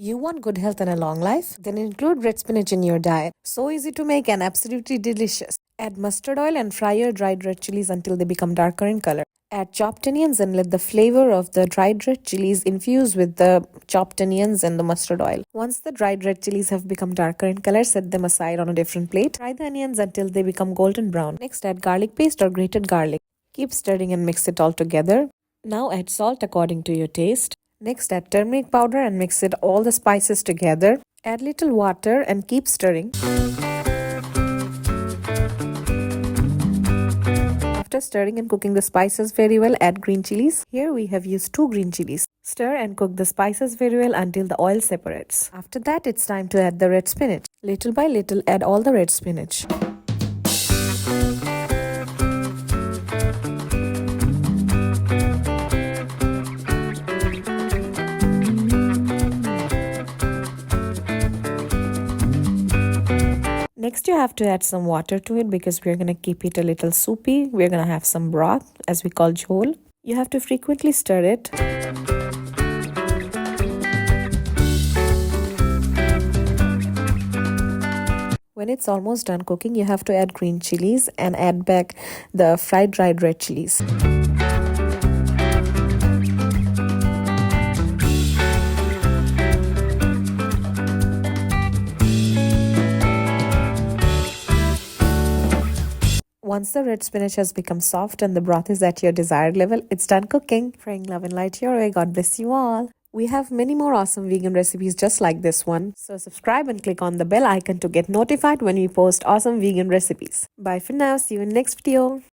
You want good health and a long life? Then include red spinach in your diet. So easy to make and absolutely delicious. Add mustard oil and fry your dried red chilies until they become darker in color. Add chopped onions and let the flavor of the dried red chilies infuse with the chopped onions and the mustard oil. Once the dried red chilies have become darker in color, set them aside on a different plate. Fry the onions until they become golden brown. Next, add garlic paste or grated garlic. Keep stirring and mix it all together. Now add salt according to your taste. Next, add turmeric powder and mix it all the spices together. Add little water and keep stirring. After stirring and cooking the spices very well, add green chilies. Here we have used 2 green chilies. Stir and cook the spices very well until the oil separates. After that, it's time to add the red spinach. Little by little, add all the red spinach. Next, you have to add some water to it because we're going to keep it a little soupy. We're going to have some broth, as we call jhol. You have to frequently stir it. When it's almost done cooking, you have to add green chilies and add back the fried dried red chilies. Once the red spinach has become soft and the broth is at your desired level, it's done cooking. Praying love and light your way. God bless you all. We have many more awesome vegan recipes just like this one. So subscribe and click on the bell icon to get notified when we post awesome vegan recipes. Bye for now. See you in next video.